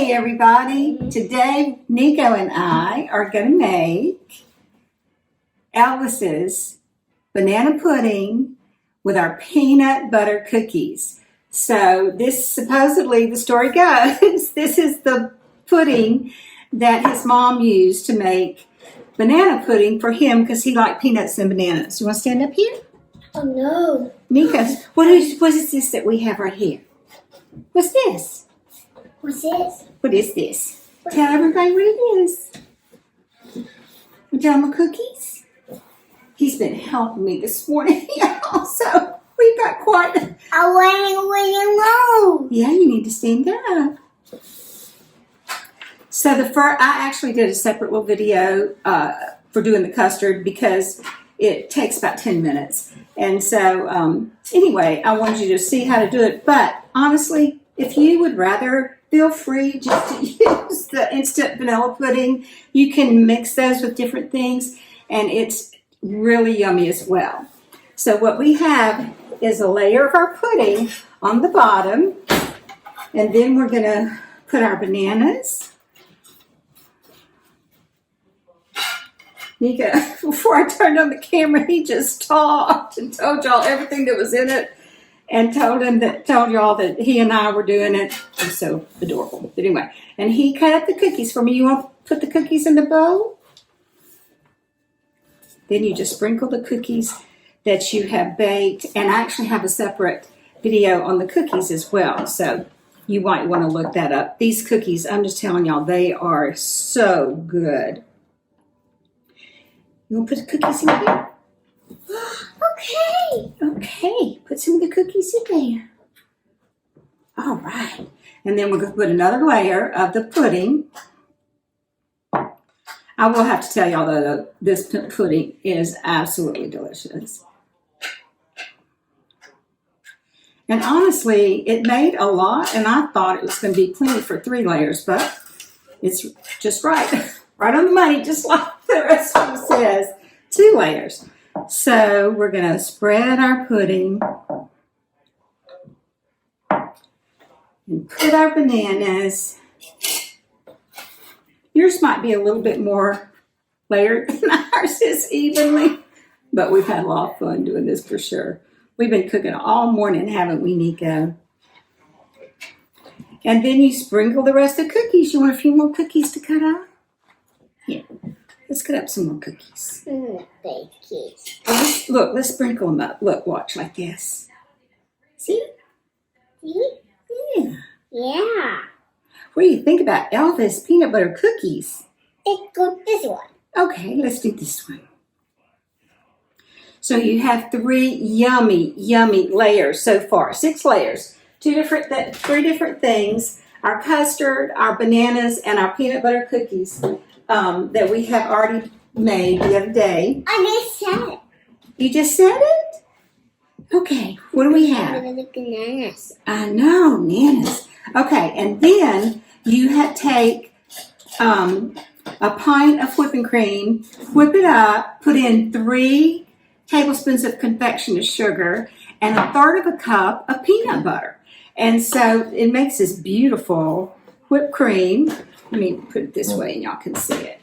Hey everybody, today Nico and I are going to make Elvis's banana pudding with our peanut butter cookies. So this, supposedly the story goes, this is the pudding that his mom used to make banana pudding for him because he liked peanuts and bananas. You want to stand up here? Oh no. Nico, what is this that we have right here? What's this? What's this? What is this? Tell everybody what it is. You tell them the cookies? He's been helping me this morning. Also, we've got quite a... I want to move. Yeah, you need to stand up. So I actually did a separate little video for doing the custard because it takes about 10 minutes. And so, anyway, I wanted you to see how to do it. But honestly, if you would rather, feel free just to use the instant vanilla pudding. You can mix those with different things, and it's really yummy as well. So what we have is a layer of our pudding on the bottom, and then we're going to put our bananas. Nico, before I turned on the camera, he just talked and told y'all everything that was in it. And told y'all that he and I were doing it. It was so adorable. But anyway, and he cut up the cookies for me. You want to put the cookies in the bowl? Then you just sprinkle the cookies that you have baked. And I actually have a separate video on the cookies as well. So you might want to look that up. These cookies, I'm just telling y'all, they are so good. You want to put the cookies in here? Okay, put some of the cookies in there. All right. And then we're going to put another layer of the pudding. I will have to tell y'all, though, this pudding is absolutely delicious. And honestly, it made a lot, and I thought it was going to be plenty for 3 layers, but it's just right. Right on the money, just like the recipe says. 2 layers. So we're going to spread our pudding and put our bananas. Yours might be a little bit more layered than ours is evenly, but we've had a lot of fun doing this for sure. We've been cooking all morning, haven't we, Nico? And then you sprinkle the rest of the cookies. You want a few more cookies to cut up? Yeah. Let's cut up some more cookies. Cookies. Look, let's sprinkle them up. Look, watch like this. See? See? Yeah. Yeah. What do you think about Elvis peanut butter cookies? Let's go this one. Okay, let's do this one. So you have 3 yummy, yummy layers so far. 6 layers. 3 different things. Our custard, our bananas, and our peanut butter cookies. That we have already made the other day. I just said it. You just said it? Okay, what do we have? Bananas. I know, bananas. Okay, and then you take a pint of whipping cream, whip it up, put in 3 tablespoons of confectioner's sugar, and 1/3 of a cup of peanut butter. And so it makes this beautiful whipped cream. Let me put it this way and y'all can see it.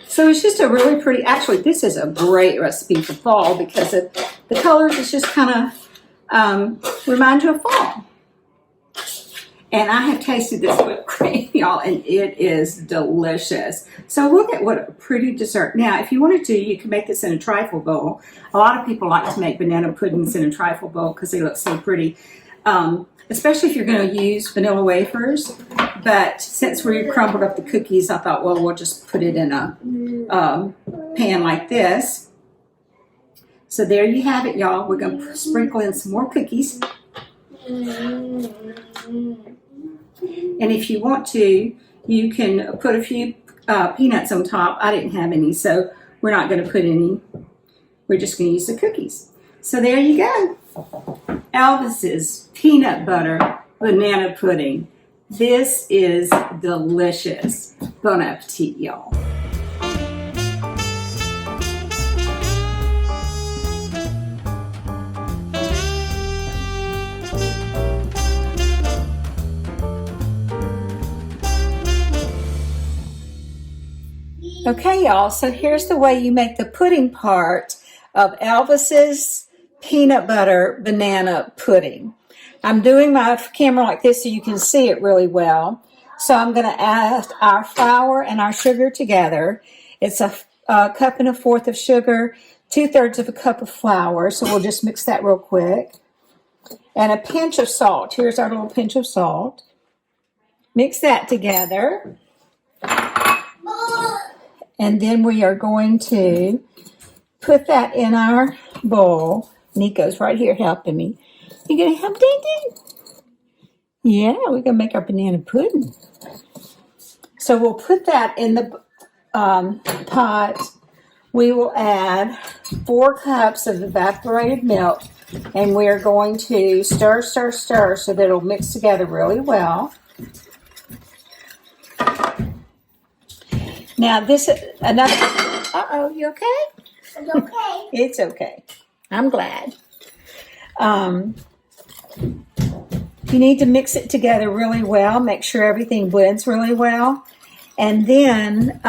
So it's just a really pretty, actually this is a great recipe for fall because of the colors. It's just kind of remind you of fall. And I have tasted this whipped cream, y'all, and it is delicious. So look at what a pretty dessert. Now, if you wanted to, you can make this in a trifle bowl. A lot of people like to make banana puddings in a trifle bowl because they look so pretty, especially if you're going to use vanilla wafers. But since we crumbled up the cookies, I thought, well, we'll just put it in a pan like this. So there you have it, y'all. We're going to sprinkle in some more cookies. And if you want to, you can put a few peanuts on top. I didn't have any, so we're not going to put any. We're just going to use the cookies. So there you go. Elvis's peanut butter banana pudding. This is delicious. Bon appetit, y'all. Okay, y'all, so here's the way you make the pudding part of Elvis's peanut butter banana pudding. I'm doing my camera like this so you can see it really well. So I'm going to add our flour and our sugar together. It's a cup and a fourth of sugar, 2/3 of a cup of flour. So we'll just mix that real quick. And a pinch of salt. Here's our little pinch of salt. Mix that together. And then we are going to put that in our bowl. Nico's right here helping me. You gonna help, Ding Ding? Yeah, we're gonna make our banana pudding. So we'll put that in the pot. We will add 4 cups of evaporated milk, and we're going to stir so that it'll mix together really well. Now this is another. You okay? It's okay. It's okay. I'm glad. You need to mix it together really well. Make sure everything blends really well. And then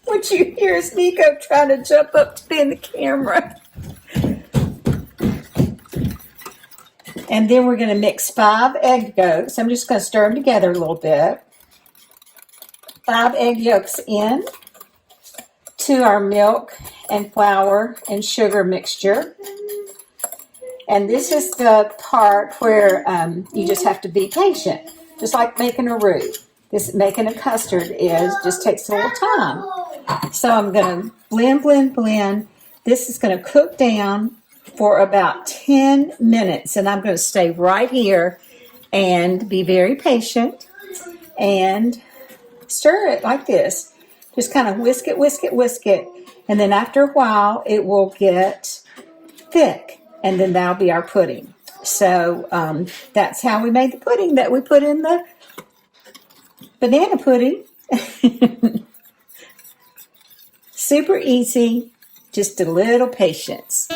what you hear is Nico trying to jump up to be in the camera. And then we're going to mix 5 egg yolks. I'm just going to stir them together a little bit. 5 egg yolks in to our milk and flour and sugar mixture. And this is the part where you just have to be patient, just like making a roux. Making a custard just takes a little time. So I'm going to blend. This is going to cook down for about 10 minutes, and I'm going to stay right here and be very patient and stir it like this. Just kind of whisk it, and then after a while it will get thick, and then that'll be our pudding. So that's how we made the pudding that we put in the banana pudding. Super easy, just a little patience.